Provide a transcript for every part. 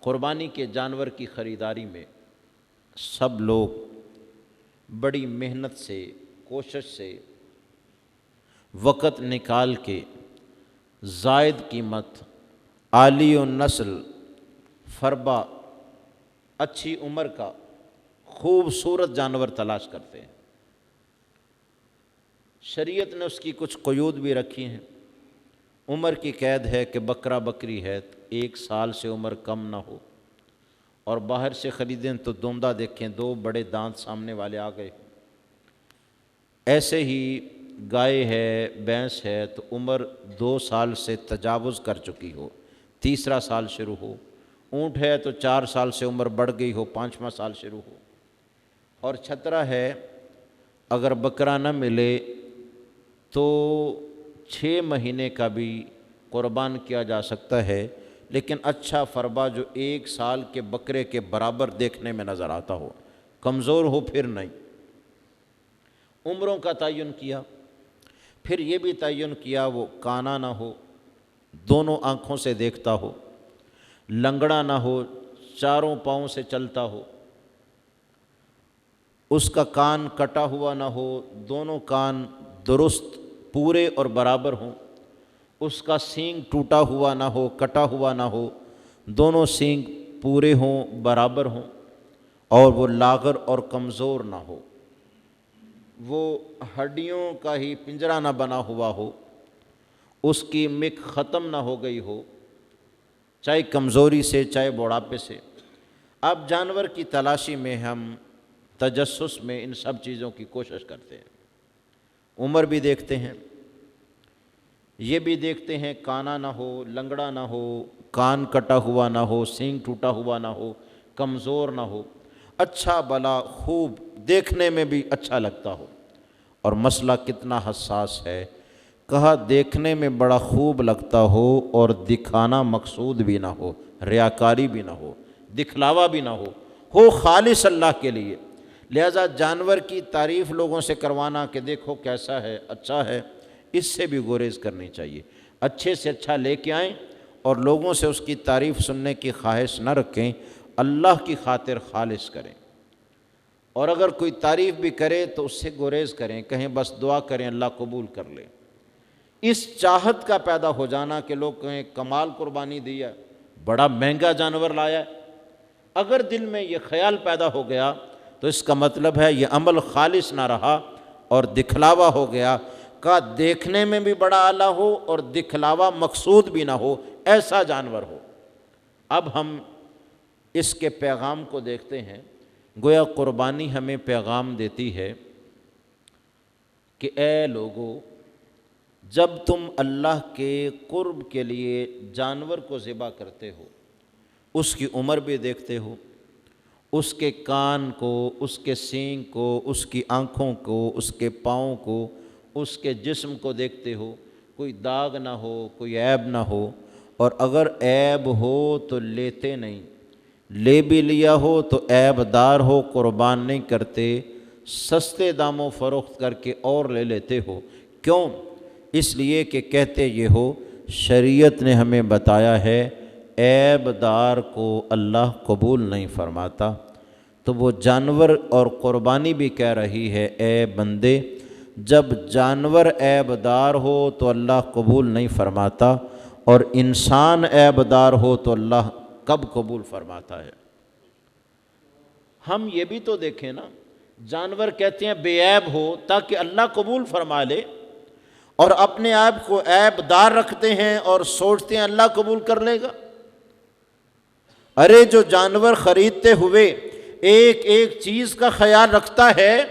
قربانی کے جانور کی خریداری میں سب لوگ بڑی محنت سے، کوشش سے، وقت نکال کے زائد قیمت، عالی النسل، فربا، اچھی عمر کا خوبصورت جانور تلاش کرتے ہیں۔ شریعت نے اس کی کچھ قیود بھی رکھی ہیں۔ عمر کی قید ہے کہ بکرا بکری ہے 1 سال سے عمر کم نہ ہو، اور باہر سے خریدیں تو دوندہ دیکھیں 2 بڑے دانت سامنے والے آ گئے۔ ایسے ہی گائے ہے، بھینس ہے تو عمر 2 سال سے تجاوز کر چکی ہو، 3را سال شروع ہو۔ اونٹ ہے تو 4 سال سے عمر بڑھ گئی ہو، 5واں سال شروع ہو۔ اور چھترا ہے، اگر بکرا نہ ملے تو 6 مہینے کا بھی قربان کیا جا سکتا ہے، لیکن اچھا فربا جو 1 سال کے بکرے کے برابر دیکھنے میں نظر آتا ہو، کمزور ہو پھر نہیں۔ عمروں کا تعین کیا، پھر یہ بھی تعین کیا وہ کانا نہ ہو، دونوں آنکھوں سے دیکھتا ہو، لنگڑا نہ ہو، 4 پاؤں سے چلتا ہو، اس کا کان کٹا ہوا نہ ہو، دونوں کان درست پورے اور برابر ہوں، اس کا سینگ ٹوٹا ہوا نہ ہو، کٹا ہوا نہ ہو، دونوں سینگ پورے ہوں، برابر ہوں، اور وہ لاغر اور کمزور نہ ہو، وہ ہڈیوں کا ہی پنجرا نہ بنا ہوا ہو، اس کی مک ختم نہ ہو گئی ہو، چاہے کمزوری سے چاہے بڑھاپے سے۔ اب جانور کی تلاشی میں ہم تجسس میں ان سب چیزوں کی کوشش کرتے ہیں، عمر بھی دیکھتے ہیں، یہ بھی دیکھتے ہیں کانا نہ ہو، لنگڑا نہ ہو، کان کٹا ہوا نہ ہو، سینگ ٹوٹا ہوا نہ ہو، کمزور نہ ہو، اچھا بلا خوب دیکھنے میں بھی اچھا لگتا ہو۔ اور مسئلہ کتنا حساس ہے، کہا دیکھنے میں بڑا خوب لگتا ہو اور دکھانا مقصود بھی نہ ہو، ریاکاری بھی نہ ہو، دکھلاوا بھی نہ ہو خالص اللہ کے لیے۔ لہذا جانور کی تعریف لوگوں سے کروانا کہ دیکھو کیسا ہے، اچھا ہے، اس سے بھی گریز کرنی چاہیے۔ اچھے سے اچھا لے کے آئیں اور لوگوں سے اس کی تعریف سننے کی خواہش نہ رکھیں، اللہ کی خاطر خالص کریں۔ اور اگر کوئی تعریف بھی کرے تو اس سے گریز کریں، کہیں بس دعا کریں اللہ قبول کر لے۔ اس چاہت کا پیدا ہو جانا کہ لوگ کہیں کمال قربانی دیا، بڑا مہنگا جانور لایا، اگر دل میں یہ خیال پیدا ہو گیا تو اس کا مطلب ہے یہ عمل خالص نہ رہا اور دکھلاوا ہو گیا، کہ دیکھنے میں بھی بڑا اعلیٰ ہو اور دکھلاوا مقصود بھی نہ ہو، ایسا جانور ہو۔ اب ہم اس کے پیغام کو دیکھتے ہیں، گویا قربانی ہمیں پیغام دیتی ہے کہ اے لوگو، جب تم اللہ کے قرب کے لیے جانور کو ذبح کرتے ہو، اس کی عمر بھی دیکھتے ہو، اس کے کان کو، اس کے سینگ کو، اس کی آنکھوں کو، اس کے پاؤں کو، اس کے جسم کو دیکھتے ہو، کوئی داغ نہ ہو، کوئی عیب نہ ہو، اور اگر عیب ہو تو لیتے نہیں، لے بھی لیا ہو تو عیب دار ہو، قربان نہیں کرتے، سستے داموں فروخت کر کے اور لے لیتے ہو۔ کیوں؟ اس لیے کہ کہتے یہ ہو شریعت نے ہمیں بتایا ہے عیب دار کو اللہ قبول نہیں فرماتا۔ تو وہ جانور اور قربانی بھی کہہ رہی ہے اے بندے، جب جانور عیب دار ہو تو اللہ قبول نہیں فرماتا، اور انسان عیب دار ہو تو اللہ کب قبول فرماتا ہے؟ ہم یہ بھی تو دیکھیں نا، جانور کہتے ہیں بے عیب ہو تاکہ اللہ قبول فرما لے، اور اپنے آپ کو عیب دار رکھتے ہیں اور سوچتے ہیں اللہ قبول کر لے گا۔ ارے جو جانور خریدتے ہوئے ایک ایک چیز کا خیال رکھتا ہے،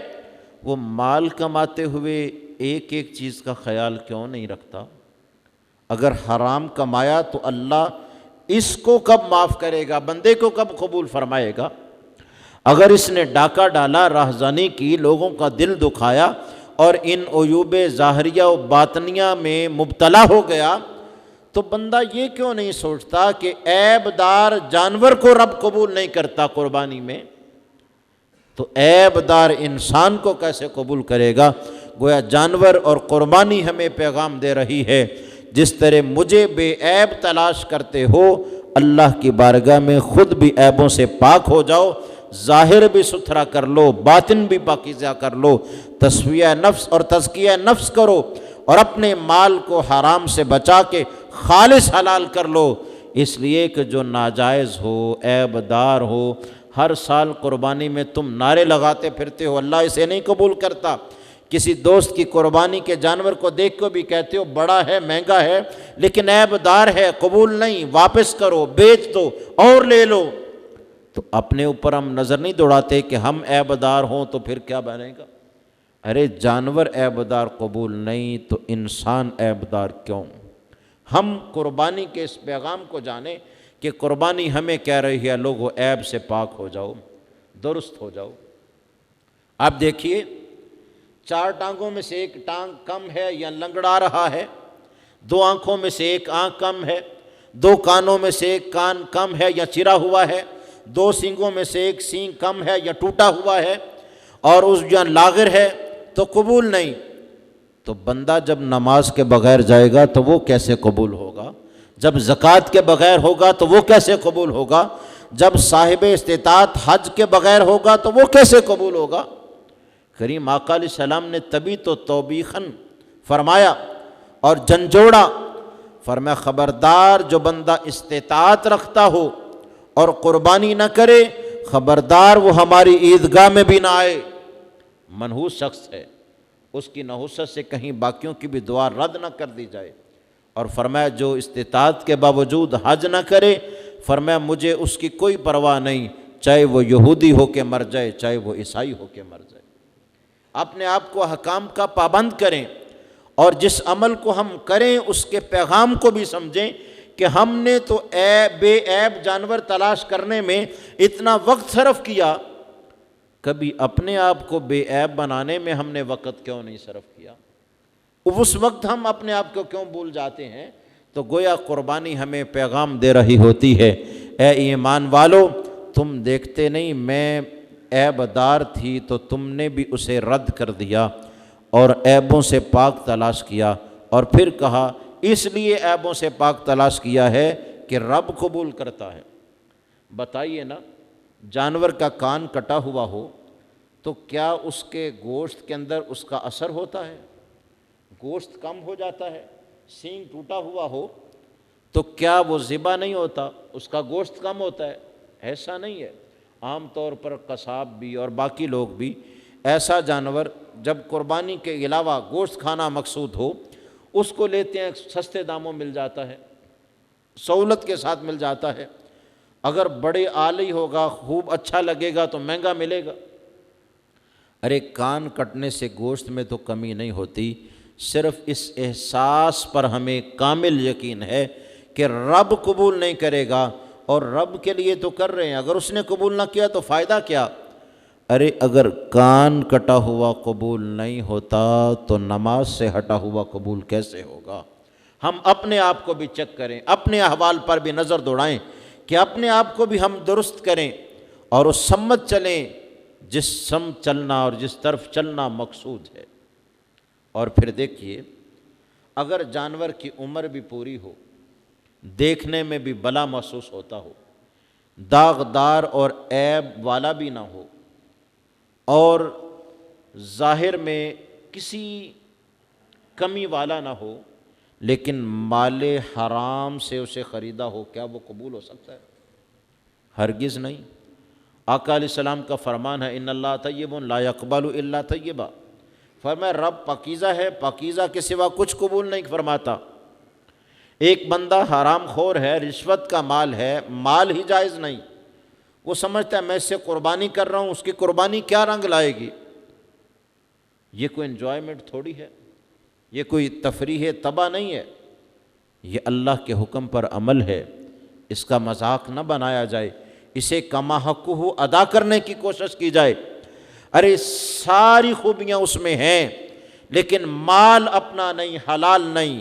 وہ مال کماتے ہوئے ایک ایک چیز کا خیال کیوں نہیں رکھتا؟ اگر حرام کمایا تو اللہ اس کو کب معاف کرے گا، بندے کو کب قبول فرمائے گا؟ اگر اس نے ڈاکہ ڈالا، راہزنی کی، لوگوں کا دل دکھایا اور ان عیوب ظاہریہ و باطنیہ میں مبتلا ہو گیا، تو بندہ یہ کیوں نہیں سوچتا کہ عیب دار جانور کو رب قبول نہیں کرتا قربانی میں، تو عیب دار انسان کو کیسے قبول کرے گا؟ گویا جانور اور قربانی ہمیں پیغام دے رہی ہے، جس طرح مجھے بے عیب تلاش کرتے ہو، اللہ کی بارگاہ میں خود بھی عیبوں سے پاک ہو جاؤ، ظاہر بھی ستھرا کر لو، باطن بھی پاکیزہ کر لو، تسویہ نفس اور تزکیہ نفس کرو، اور اپنے مال کو حرام سے بچا کے خالص حلال کر لو، اس لیے کہ جو ناجائز ہو، عیب دار ہو، ہر سال قربانی میں تم نعرے لگاتے پھرتے ہو اللہ اسے نہیں قبول کرتا، کسی دوست کی قربانی کے جانور کو دیکھ کے بھی کہتے ہو بڑا ہے، مہنگا ہے، لیکن عیب دار ہے، قبول نہیں، واپس کرو، بیچ دو اور لے لو، تو اپنے اوپر ہم نظر نہیں دوڑاتے کہ ہم عیب دار ہوں تو پھر کیا بنے گا؟ ارے جانور عیب دار قبول نہیں تو انسان عیب دار کیوں؟ ہم قربانی کے اس پیغام کو جانیں کہ قربانی ہمیں کہہ رہی ہے لوگو عیب سے پاک ہو جاؤ، درست ہو جاؤ۔ آپ دیکھیے 4 ٹانگوں میں سے ایک ٹانگ کم ہے یا لنگڑا رہا ہے، 2 آنکھوں میں سے ایک آنکھ کم ہے، 2 کانوں میں سے ایک کان کم ہے یا چرا ہوا ہے، 2 سینگوں میں سے ایک سینگ کم ہے یا ٹوٹا ہوا ہے، اور اس جہاں لاغر ہے تو قبول نہیں، تو بندہ جب نماز کے بغیر جائے گا تو وہ کیسے قبول ہوگا؟ جب زکوٰۃ کے بغیر ہوگا تو وہ کیسے قبول ہوگا؟ جب صاحب استطاعت حج کے بغیر ہوگا تو وہ کیسے قبول ہوگا؟ کریم آقا علیہ السلام نے تبھی تو توبیخاً فرمایا اور جھنجھوڑا، فرمایا خبردار جو بندہ استطاعت رکھتا ہو اور قربانی نہ کرے، خبردار وہ ہماری عیدگاہ میں بھی نہ آئے، منحوس شخص ہے، اس کی نحوست سے کہیں باقیوں کی بھی دعا رد نہ کر دی جائے۔ اور فرمایا جو استطاعت کے باوجود حج نہ کرے، فرمایا مجھے اس کی کوئی پرواہ نہیں، چاہے وہ یہودی ہو کے مر جائے، چاہے وہ عیسائی ہو کے مر جائے۔ اپنے آپ کو حکام کا پابند کریں، اور جس عمل کو ہم کریں اس کے پیغام کو بھی سمجھیں کہ ہم نے تو بے عیب جانور تلاش کرنے میں اتنا وقت صرف کیا، کبھی اپنے آپ کو بے عیب بنانے میں ہم نے وقت کیوں نہیں صرف کیا؟ اس وقت ہم اپنے آپ کو کیوں بھول جاتے ہیں؟ تو گویا قربانی ہمیں پیغام دے رہی ہوتی ہے، اے ایمان والو تم دیکھتے نہیں میں عیب دار تھی تو تم نے بھی اسے رد کر دیا اور عیبوں سے پاک تلاش کیا، اور پھر کہا اس لیے عیبوں سے پاک تلاش کیا ہے کہ رب قبول کرتا ہے۔ بتائیے نا، جانور کا کان کٹا ہوا ہو تو کیا اس کے گوشت کے اندر اس کا اثر ہوتا ہے؟ گوشت کم ہو جاتا ہے؟ سینگ ٹوٹا ہوا ہو تو کیا وہ ذبح نہیں ہوتا، اس کا گوشت کم ہوتا ہے؟ ایسا نہیں ہے۔ عام طور پر قصاب بھی اور باقی لوگ بھی ایسا جانور جب قربانی کے علاوہ گوشت کھانا مقصود ہو اس کو لیتے ہیں، سستے داموں مل جاتا ہے، سہولت کے ساتھ مل جاتا ہے، اگر بڑے آلی ہوگا خوب اچھا لگے گا تو مہنگا ملے گا۔ ارے کان کٹنے سے گوشت میں تو کمی نہیں ہوتی، صرف اس احساس پر ہمیں کامل یقین ہے کہ رب قبول نہیں کرے گا، اور رب کے لیے تو کر رہے ہیں، اگر اس نے قبول نہ کیا تو فائدہ کیا؟ ارے اگر کان کٹا ہوا قبول نہیں ہوتا تو نماز سے ہٹا ہوا قبول کیسے ہوگا؟ ہم اپنے آپ کو بھی چیک کریں، اپنے احوال پر بھی نظر دوڑائیں کہ اپنے آپ کو بھی ہم درست کریں اور اس سمت چلیں جس سمت چلنا اور جس طرف چلنا مقصود ہے۔ اور پھر دیکھیے، اگر جانور کی عمر بھی پوری ہو، دیکھنے میں بھی بلا محسوس ہوتا ہو، داغدار اور عیب والا بھی نہ ہو، اور ظاہر میں کسی کمی والا نہ ہو، لیکن مال حرام سے اسے خریدا ہو، کیا وہ قبول ہو سکتا ہے؟ ہرگز نہیں۔ آقا علیہ السلام کا فرمان ہے ان اللہ طیب لا یقبل الا طیبا، فرمایا رب پاکیزہ ہے، پاکیزہ کے سوا کچھ قبول نہیں فرماتا۔ ایک بندہ حرام خور ہے، رشوت کا مال ہے، مال ہی جائز نہیں، وہ سمجھتا ہے میں اس سے قربانی کر رہا ہوں، اس کی قربانی کیا رنگ لائے گی؟ یہ کوئی انجوائمنٹ تھوڑی ہے، یہ کوئی تفریح تباہ نہیں ہے، یہ اللہ کے حکم پر عمل ہے، اس کا مذاق نہ بنایا جائے، اسے کما حقہ ادا کرنے کی کوشش کی جائے۔ ارے ساری خوبیاں اس میں ہیں، لیکن مال اپنا نہیں، حلال نہیں،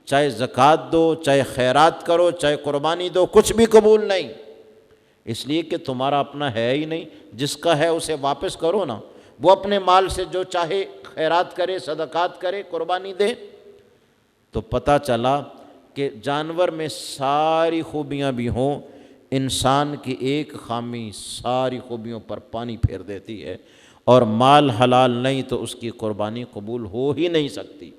چاہے زکوٰۃ دو، چاہے خیرات کرو، چاہے قربانی دو، کچھ بھی قبول نہیں، اس لیے کہ تمہارا اپنا ہے ہی نہیں، جس کا ہے اسے واپس کرو نا، وہ اپنے مال سے جو چاہے خیرات کرے، صدقات کرے، قربانی دے۔ تو پتہ چلا کہ جانور میں ساری خوبیاں بھی ہوں، انسان کی ایک خامی ساری خوبیوں پر پانی پھیر دیتی ہے، اور مال حلال نہیں تو اس کی قربانی قبول ہو ہی نہیں سکتی۔